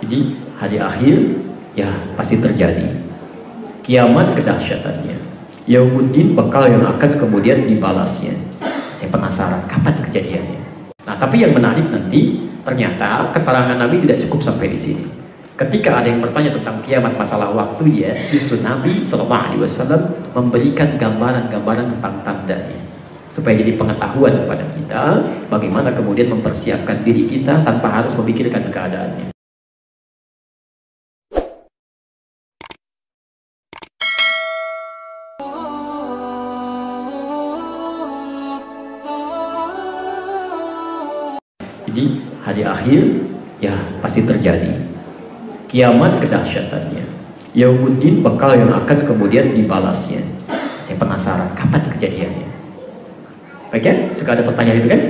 Jadi hari akhir ya pasti terjadi. Kiamat kedahsyatannya. Yaumuddin bakal yang akan kemudian dibalasnya. Saya penasaran kapan kejadiannya. Nah, tapi yang menarik nanti ternyata keterangan Nabi tidak cukup sampai di sini. Ketika ada yang bertanya tentang kiamat masalah waktu ya, justru Nabi SAW memberikan gambaran-gambaran tentang tandanya. Supaya jadi pengetahuan kepada kita bagaimana kemudian mempersiapkan diri kita tanpa harus memikirkan keadaannya. Jadi hari akhir ya pasti terjadi. Kiamat kedahsyatannya. Yaumuddin bakal yang akan kemudian dibalasnya. Saya penasaran kapan kejadiannya. Oke? Suka ada pertanyaan itu kan?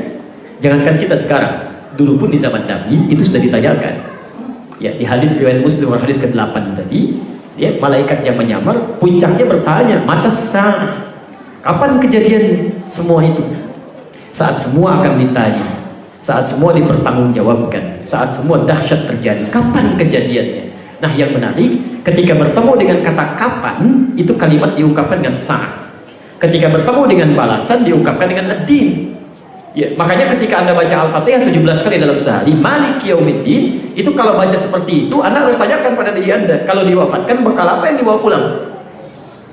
Jangankan kita sekarang, dulu pun di zaman Nabi itu sudah ditanyakan. Ya, di hadis riwayat Muslim hadis ke-8 tadi, ya, malaikat yang menyamar puncaknya bertanya, "Mata sa'ah?" Kapan kejadiannya? Semua itu. Saat semua akan ditanya. Saat semua dipertanggungjawabkan, saat semua dahsyat terjadi, kapan kejadiannya? Nah, yang menarik, ketika bertemu dengan kata kapan, itu kalimat diungkapkan dengan saat. Ketika bertemu dengan balasan, diungkapkan dengan ad-din. Ya, makanya ketika Anda baca Al-Fatihah 17 kali dalam sehari, Maliki Yaumiddin, itu kalau baca seperti itu, Anda harus tanyakan pada diri Anda, kalau diwafatkan, bakal apa yang dibawa pulang?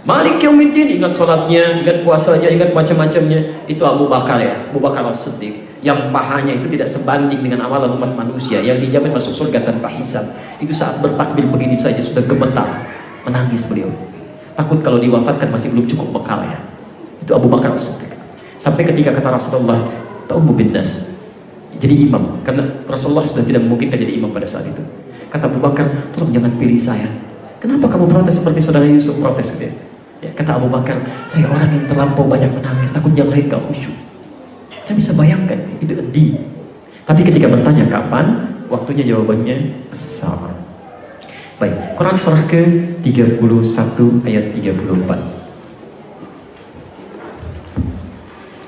Maliki Yaumiddin, ingat sholatnya, ingat puasanya, ingat macam-macamnya. Itu Abu Bakar ya, Abu Bakar As-Siddiq. Yang pahanya itu tidak sebanding dengan amalan umat manusia yang dijamin masuk surga tanpa hisab. Itu saat bertakbir begini saja sudah gemetar, menangis beliau. Takut kalau diwafatkan masih belum cukup bekal ya. Itu Abu Bakar As-Siddiq. Sampai ketika kata Rasulullah, "Ta'ummu bin nas." Jadi imam, karena Rasulullah sudah tidak memungkinkan jadi imam pada saat itu. Kata Abu Bakar, "Tolong jangan pilih saya." "Kenapa kamu protes seperti saudara Yusuf protes?" gitu ya. Ya, kata Abu Bakar, "Saya orang yang terlampau banyak menangis, takut yang lain gak khusyuk." Kita bisa bayangkan, itu di. Tapi ketika bertanya kapan, waktunya jawabannya sama. Baik, Quran surah ke-31 ayat 34.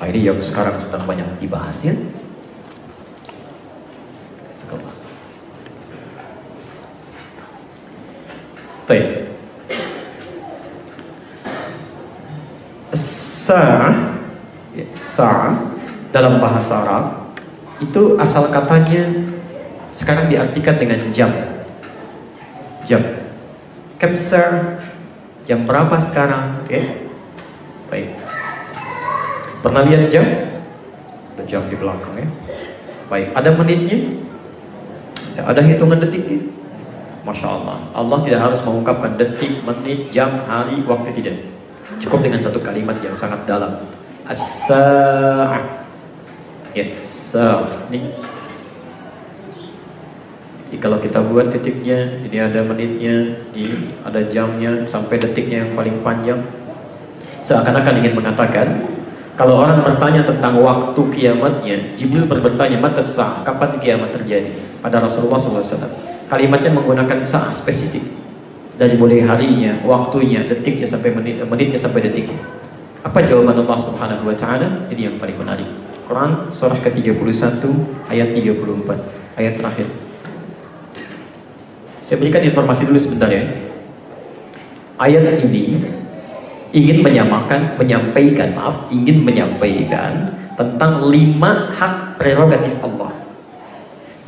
Ini yang sekarang sedang banyak dibahas ya. Sekolah. Baik. Sa'ah dalam bahasa Arab itu asal katanya sekarang diartikan dengan jam. Jam. Kamsar, jam berapa sekarang? Oke. Baik. Pernah lihat jam? Ada jam di belakang ya. Baik, ada menitnya? Ya, ada hitungan detiknya? Masya Allah. Allah tidak harus mengungkapkan detik, menit, jam, hari, waktu, tidak. Cukup dengan satu kalimat yang sangat dalam. As-sa'ah. Ya, ini. Jadi kalau kita buat titiknya, ini ada menitnya, ini ada jamnya, sampai detiknya yang paling panjang. Seakan-akan ingin mengatakan, kalau orang bertanya tentang waktu kiamatnya, Jibril bertanya, "Mata sa'ah?" Kapan kiamat terjadi? Pada Rasulullah SAW. Kalimatnya menggunakan sa'ah spesifik. Dari mulai harinya, waktunya, detiknya sampai menitnya sampai detiknya. Apa jawaban Allah Subhanahu wa taala? Ini yang paling menarik. Quran surah ke-31 ayat 34, ayat terakhir. Saya berikan informasi dulu sebentar ya. Ayat ini ingin menyampaikan tentang 5 hak prerogatif Allah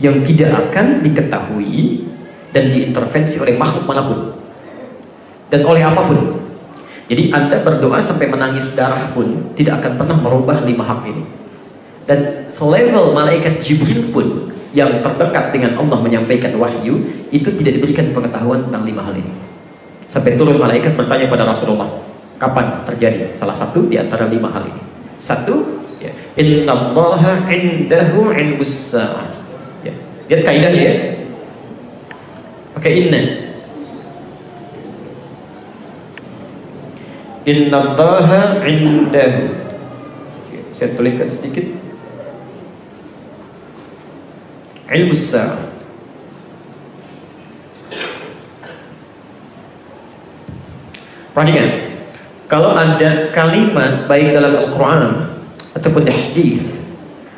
yang tidak akan diketahui dan diintervensi oleh makhluk manapun dan oleh apapun. Jadi Anda berdoa sampai menangis darah pun tidak akan pernah merubah 5 hak ini. Dan selevel malaikat Jibril pun yang terdekat dengan Allah menyampaikan wahyu itu tidak diberikan pengetahuan tentang 5 hal ini. Sampai turun malaikat bertanya pada Rasulullah, kapan terjadi salah satu di antara 5 hal ini? Satu, ya, innallaha indahu ilmus sa'ah. Ya, lihat kaidahnya ya. Pakai inna. Innallaha indahu. Saya tuliskan sedikit. Ilmus sa'ah. Perhatikan, kalau ada kalimat baik dalam Al-Quran ataupun hadis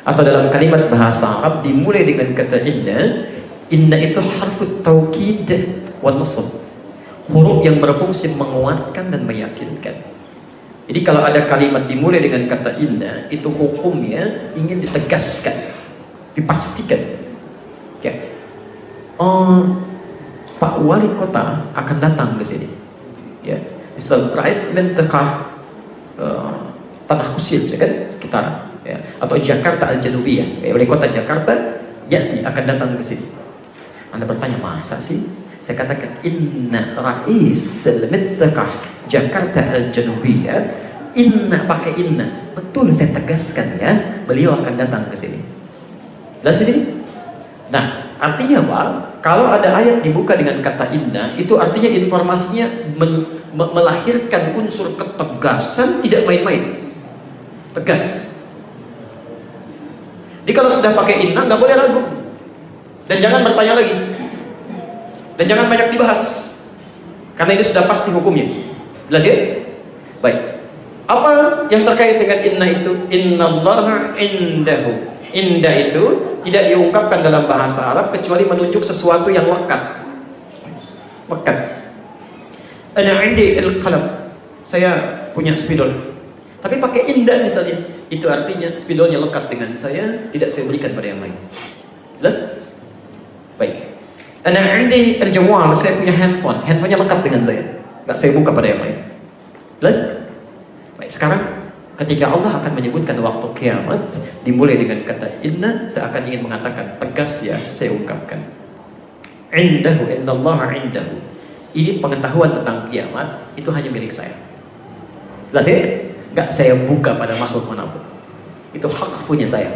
atau dalam kalimat bahasa Arab dimulai dengan kata inna, Inna itu harfut taukid wa nasab, huruf yang berfungsi menguatkan dan meyakinkan. Jadi kalau ada kalimat dimulai dengan kata inna, itu hukumnya ingin ditegaskan, dipastikan. Ya. Pak Wali Kota akan datang ke sini. Ya. Surprise event Tanah Kusir, kan, sekitaran. Ya. Atau Jakarta Al-Janubiyah, Wali Kota Jakarta akan datang ke sini. Anda bertanya, masa sih? Saya katakan, inna rais al-Mittakah Jakarta Al-Janubiyah, inna pakai inna. Betul, saya tegaskan ya, beliau akan datang ke sini. Jelas di sini? Nah, artinya apa? Kalau ada ayat dibuka dengan kata inna, itu artinya informasinya melahirkan unsur ketegasan, tidak main-main. Tegas. Jadi kalau sudah pakai inna, nggak boleh ragu. Dan jangan bertanya lagi. Dan jangan banyak dibahas. Karena ini sudah pasti hukumnya. Jelas ya? Baik. Apa yang terkait dengan inna itu? Innallaha indahu. Indah itu tidak diungkapkan dalam bahasa Arab kecuali menunjuk sesuatu yang lekat. Lekat. Ana indi al-qalam. Saya punya spidol. Tapi pakai indah misalnya. Itu artinya spidolnya lekat dengan saya, tidak saya berikan pada yang lain. Jelas? Baik. Ana indi al-jawal, saya punya handphone. Handphonenya lekat dengan saya. Enggak saya buka pada yang lain. Jelas? Baik, sekarang ketika Allah akan menyebutkan waktu kiamat dimulai dengan kata inna, saya akan ingin mengatakan tegas ya, saya ungkapkan. Indahu, innallaha indahu. Ini pengetahuan tentang kiamat itu hanya milik saya. Jelas ya? Enggak saya buka pada makhluk manapun. Itu hak punya saya.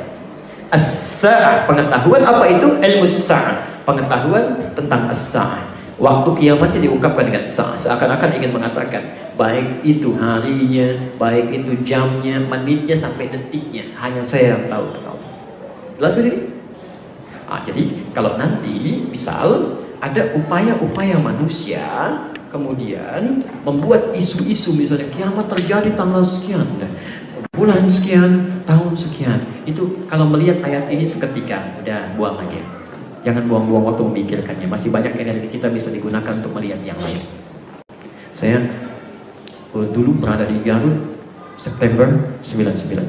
As-sa'ah, pengetahuan apa itu? Ilmu sa'ah, pengetahuan tentang as-sa'ah. Waktu kiamatnya diungkapkan dengan sa'ah, seakan-akan ingin mengatakan baik itu harinya, baik itu jamnya, menitnya sampai detiknya, hanya saya yang tahu. Jelas sih? Jadi kalau nanti misal ada upaya-upaya manusia kemudian membuat isu-isu, misalnya kiamat terjadi tanggal sekian, bulan sekian, tahun sekian, itu kalau melihat ayat ini seketika udah buang aja. Jangan buang-buang waktu memikirkannya. Masih banyak energi kita bisa digunakan untuk melihat yang lain. Saya dulu berada di Garut September 99.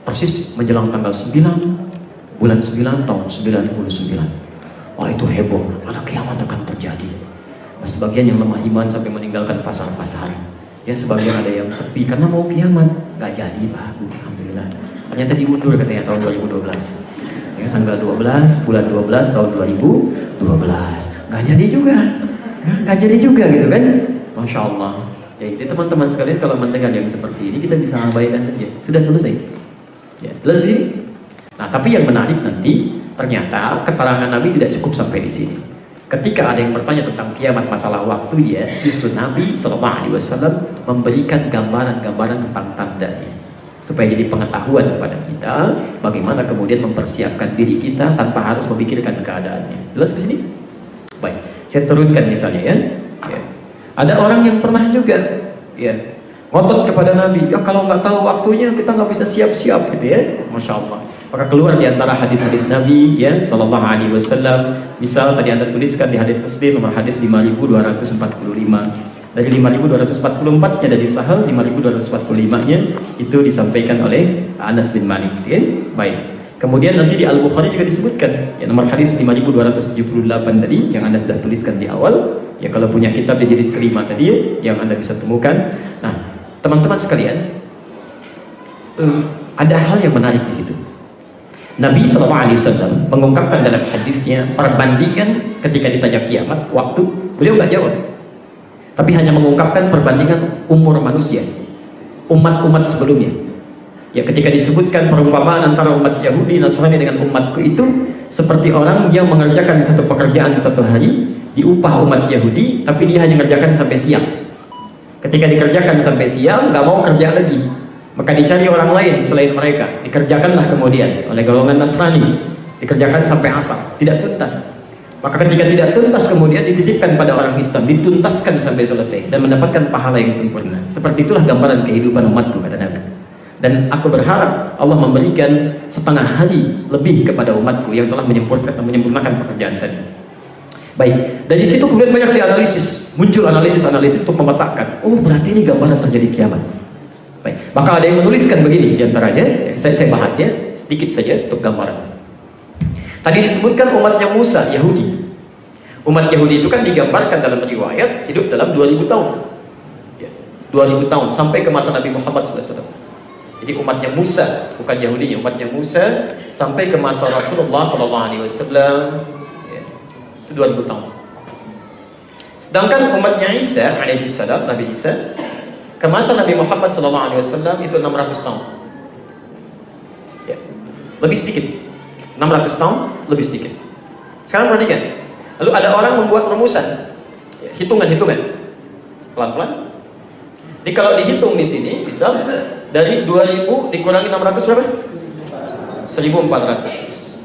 Persis menjelang tanggal 9 bulan 9 tahun 99. Wah, itu heboh. Ada kiamat akan terjadi. Nah, sebagian yang lemah iman sampai meninggalkan pasar-pasar. Ya, sebagian ada yang sepi karena mau kiamat. Gak jadi, Pak. Alhamdulillah. Ternyata diundur katanya tahun 2012. Ya, tanggal 12 bulan 12 tahun 2012. Nggak jadi juga gitu kan. Masya Allah. Jadi teman-teman sekalian, kalau mendengar yang seperti ini kita bisa abaikan saja, sudah selesai ya, jelas di sini. Nah, tapi yang menarik nanti ternyata keterangan Nabi tidak cukup sampai di sini. Ketika ada yang bertanya tentang kiamat, masalah waktu, ya justru Nabi SAW memberikan gambaran-gambaran tentang tandanya, supaya jadi pengetahuan kepada kita bagaimana kemudian mempersiapkan diri kita tanpa harus memikirkan keadaannya. Jelas di sini? Baik, saya turunkan misalnya ya. Ada orang yang pernah juga ya ngotot kepada Nabi, ya kalau nggak tahu waktunya kita nggak bisa siap-siap gitu ya. Masya Allah. Maka keluar di antara hadis-hadis Nabi ya Sallallahu Alaihi Wasallam. Misal tadi Anda tuliskan di hadis Muslim nomor hadis 5245. Dari 5244 nya dari Sahal, 5245 nya itu disampaikan oleh Anas bin Malik ya. Baik. Kemudian nanti di Al-Bukhari juga disebutkan ya, nomor hadis 5278 tadi yang Anda sudah tuliskan di awal. Ya, kalau punya kitab di jilid kelima tadi ya, yang Anda bisa temukan. Nah, teman-teman sekalian, ada hal yang menarik di situ. Nabi SAW mengungkapkan dalam hadisnya perbandingan ketika ditanya kiamat waktu, beliau nggak jawab, tapi hanya mengungkapkan perbandingan umur manusia, umat-umat sebelumnya. Ya, ketika disebutkan perumpamaan antara umat Yahudi Nasrani dengan umatku itu seperti orang yang mengerjakan satu pekerjaan satu hari, diupah umat Yahudi, tapi dia hanya mengerjakan sampai siang. Ketika dikerjakan sampai siang, nggak mau kerja lagi, maka dicari orang lain selain mereka, dikerjakanlah kemudian oleh golongan Nasrani, dikerjakan sampai asar, tidak tuntas. Maka ketika tidak tuntas kemudian dititipkan pada orang Islam, dituntaskan sampai selesai dan mendapatkan pahala yang sempurna. Seperti itulah gambaran kehidupan umatku, kata Nabi. Dan aku berharap Allah memberikan setengah hari lebih kepada umatku yang telah menyempurnakan pekerjaan tadi. Baik, dari situ kemudian banyak dianalisis, muncul analisis untuk memetakan, oh berarti ini gambaran terjadi kiamat. Baik, maka ada yang menuliskan begini diantaranya, saya bahas ya, sedikit saja untuk gambaran. Tadi disebutkan umatnya Musa, Yahudi. Umat Yahudi itu kan digambarkan dalam riwayat hidup dalam 2000 tahun. 2000 tahun sampai ke masa Nabi Muhammad SAW. Jadi umatnya Musa, bukan Yahudinya, umatnya Musa sampai ke masa Rasulullah SAW, ya, itu 2000 tahun. Sedangkan umatnya Isa alaihissalam, Nabi Isa, ke masa Nabi Muhammad SAW itu 600 tahun. Ya, lebih sedikit. 600 tahun lebih sedikit. Sekarang perhatikan. Lalu ada orang membuat rumusan, ya, hitungan-hitungan, pelan-pelan. Jadi kalau dihitung di sini bisa dari 2000 dikurangi 600 berapa? 1400.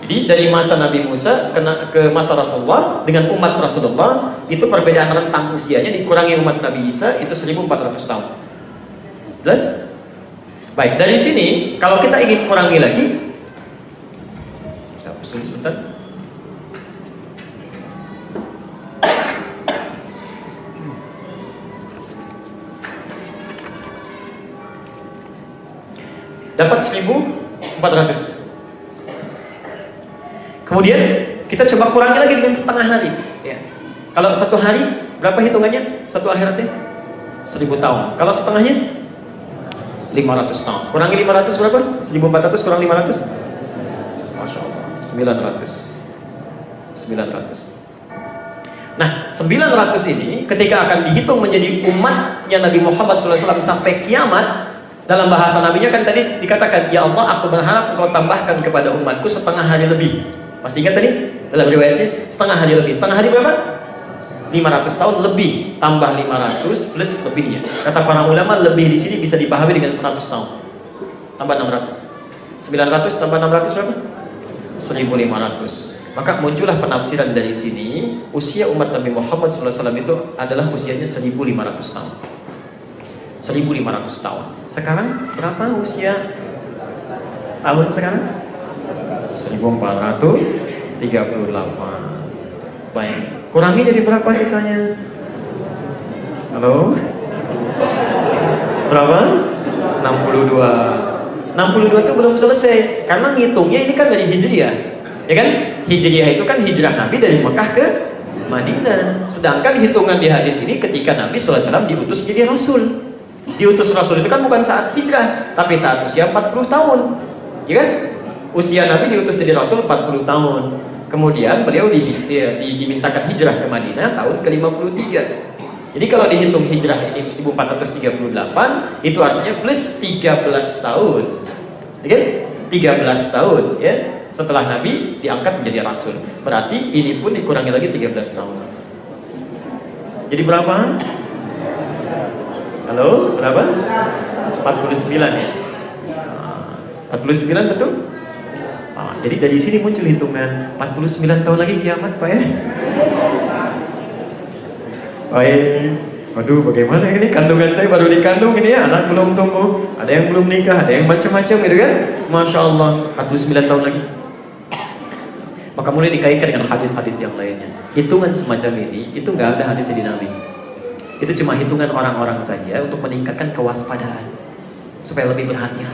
Jadi dari masa Nabi Musa ke masa Rasulullah dengan umat Rasulullah itu perbedaan rentang usianya dikurangi umat Nabi Isa itu 1400 tahun. Jelas? Baik, dari sini kalau kita ingin kurangi lagi, saya hapus dulu sebentar. Dapat 1400. Kemudian kita coba kurangi lagi dengan setengah hari ya. Kalau satu hari berapa hitungannya? Satu akhiratnya 1000 tahun. Kalau setengahnya 500 tahun. Kurangi 500 berapa? 1400 kurang 500, Masya Allah, 900. Nah 900 ini ketika akan dihitung menjadi umatnya Nabi Muhammad SAW sampai kiamat, dalam bahasa nabinya kan tadi dikatakan, ya Allah aku berharap engkau tambahkan kepada umatku setengah hari lebih. Masih ingat tadi? Dalam riwayatnya setengah hari lebih. Setengah hari berapa? 500 tahun lebih. Tambah 500 plus lebihnya. Kata para ulama lebih di sini bisa dipahami dengan 100 tahun. Tambah 600. 900 tambah 600 berapa? 1500. Maka muncullah penafsiran dari sini, usia umat Nabi Muhammad SAW itu adalah usianya 1500 tahun. 1500 tahun. Sekarang berapa usia tahun sekarang? 1438. Baik, kurangi jadi berapa sisanya? Halo? Berapa? 62. 62 itu belum selesai karena ngitungnya ini kan dari Hijriah. Ya kan? Hijriah itu kan hijrah Nabi dari Mekah ke Madinah. Sedangkan hitungan di hadis ini ketika Nabi SAW diutus menjadi Rasul. Diutus Rasul itu kan bukan saat hijrah, tapi saat usia 40 tahun. Ya kan? Usia Nabi diutus jadi Rasul 40 tahun. Kemudian beliau dimintakan hijrah ke Madinah tahun ke-53. Jadi kalau dihitung hijrah ini 1438, itu artinya plus 13 tahun. Ya kan? 13 tahun ya. Setelah Nabi diangkat menjadi Rasul. Berarti ini pun dikurangi lagi 13 tahun. Jadi berapa? Halo, berapa? 49 ya? 49 betul? Jadi dari sini muncul hitungan 49 tahun lagi kiamat Pak ya? Baik. Waduh, bagaimana ini kandungan saya baru dikandung ini ya, anak belum tumbuh, ada yang belum nikah, ada yang macam-macam gitu kan? Masya Allah, 49 tahun lagi. Maka mulai dikaitkan dengan hadis-hadis yang lainnya. Hitungan semacam ini, itu nggak ada hadis di Nabi. Itu cuma hitungan orang-orang saja untuk meningkatkan kewaspadaan supaya lebih berhati-hati.